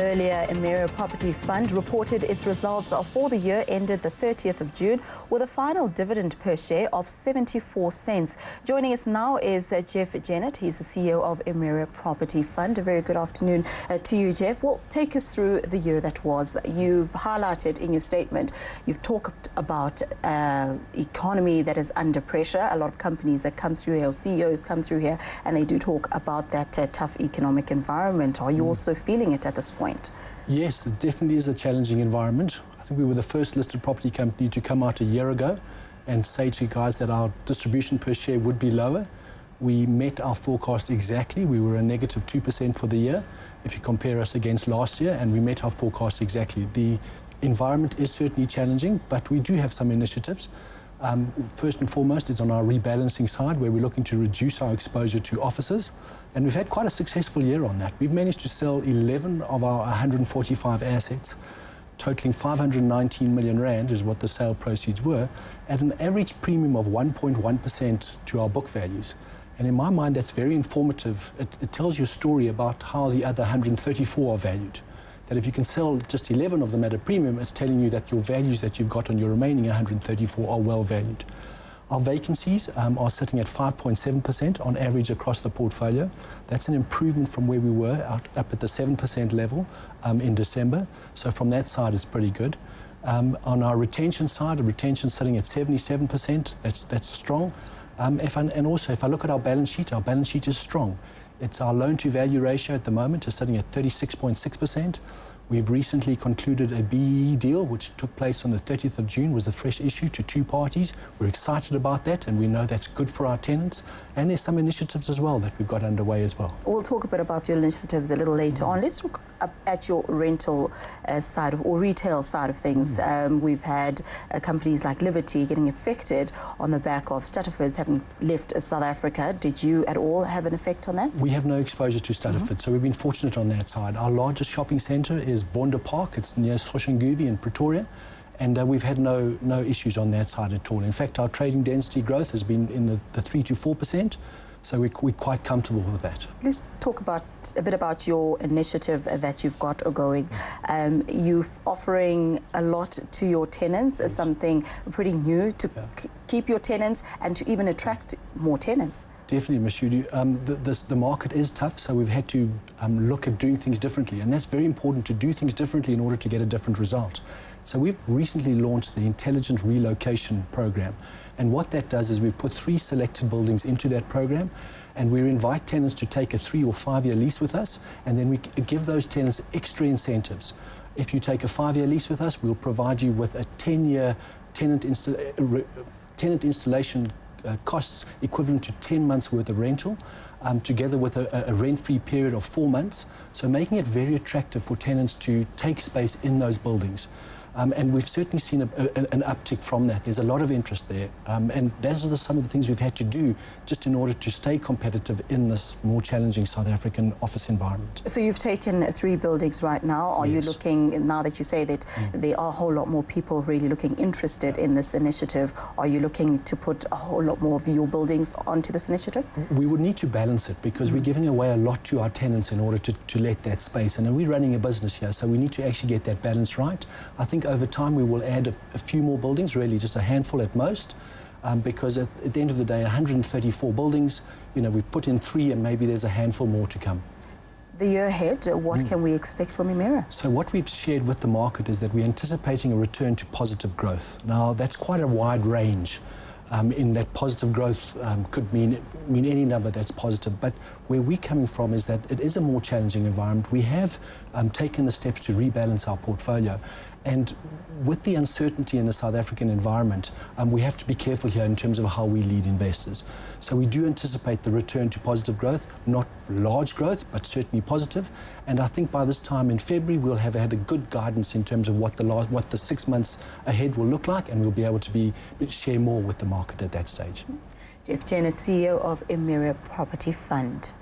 Earlier, Emira Property Fund reported its results for the year ended the 30th of June with a final dividend per share of 74 cents. Joining us now is Jeff Jennett. He's the CEO of Emira Property Fund. A very good afternoon to you, Jeff. Well, take us through the year that was. You've highlighted in your statement, you've talked about economy that is under pressure. A lot of companies that come through here, or CEOs come through here, and they do talk about that tough economic environment. Are you also feeling it at this point? Yes, it definitely is a challenging environment. I think we were the first listed property company to come out a year ago and say to you guys that our distribution per share would be lower. We met our forecast exactly. We were a negative 2% for the year if you compare us against last year, and we met our forecast exactly. The environment is certainly challenging, but we do have some initiatives. First and foremost is on our rebalancing side, where we're looking to reduce our exposure to offices, and we've had quite a successful year on that. We've managed to sell 11 of our 145 assets, totaling 519 million rand is what the sale proceeds were, at an average premium of 1.1% to our book values. And in my mind, that's very informative. It tells you a story about how the other 134 are valued. That if you can sell just 11 of them at a premium, it's telling you that your values that you've got on your remaining 134 are well valued. Our vacancies are sitting at 5.7% on average across the portfolio. That's an improvement from where we were up at the 7% level in December. So from that side, it's pretty good. On our retention side, the retention sitting at 77%. That's strong. And also, if I look at our balance sheet is strong. It's our loan-to-value ratio at the moment is sitting at 36.6%. We've recently concluded a BEE deal, which took place on the 30th of June, was a fresh issue to 2 parties. We're excited about that, and we know that's good for our tenants. And there's some initiatives as well that we've got underway as well. We'll talk a bit about your initiatives a little later on. Let's look at your rental side or retail side of things. We've had companies like Liberty getting affected on the back of Stutterford's having left South Africa. Did you at all have an effect on that? We have no exposure to Stutterford, so we've been fortunate on that side. Our largest shopping centre is Vonda Park. It's near Soshanguve in Pretoria, and we've had no issues on that side at all. In fact, our trading density growth has been in the 3 to 4%, so we're quite comfortable with that. Let's talk a bit about your initiative that you've got going. You're offering a lot to your tenants, something pretty new to keep your tenants and to even attract more tenants. Definitely, Mashudu. The market is tough, so we've had to look at doing things differently, and that's very important, to do things differently in order to get a different result. So we've recently launched the Intelligent Relocation Program, and what that does is we've put 3 selected buildings into that program, and we invite tenants to take a 3 or 5 year lease with us, and then we give those tenants extra incentives. If you take a 5-year lease with us, we'll provide you with a 10-year tenant installation costs equivalent to 10 months worth of rental, together with a rent-free period of 4 months, so making it very attractive for tenants to take space in those buildings. And we've certainly seen an uptick from that. There's a lot of interest there, and those are some of the things we've had to do just in order to stay competitive in this more challenging South African office environment. So you've taken 3 buildings right now. Are you looking, now that you say that there are a whole lot more people really interested in this initiative, are you looking to put a whole lot more of your buildings onto this initiative? We would need to balance it, because we're giving away a lot to our tenants in order to let that space, and we're running a business here, so we need to actually get that balance right. I think over time we will add a few more buildings, really just a handful at most, because at the end of the day, 134 buildings, we've put in 3 and maybe there's a handful more to come. The year ahead, what can we expect from Emira? So what we've shared with the market is that we're anticipating a return to positive growth. Now, that's quite a wide range. In that positive growth could mean any number that's positive, but where we're coming from is that it is a more challenging environment. We have taken the steps to rebalance our portfolio, and with the uncertainty in the South African environment, we have to be careful here in terms of how we lead investors. So we do anticipate the return to positive growth, not large growth, but certainly positive, and I think by this time in February we'll have had a good guidance in terms of what the 6 months ahead will look like, and we'll be able to share more with the market at that stage. Jeff Jennett, CEO of Emira Property Fund.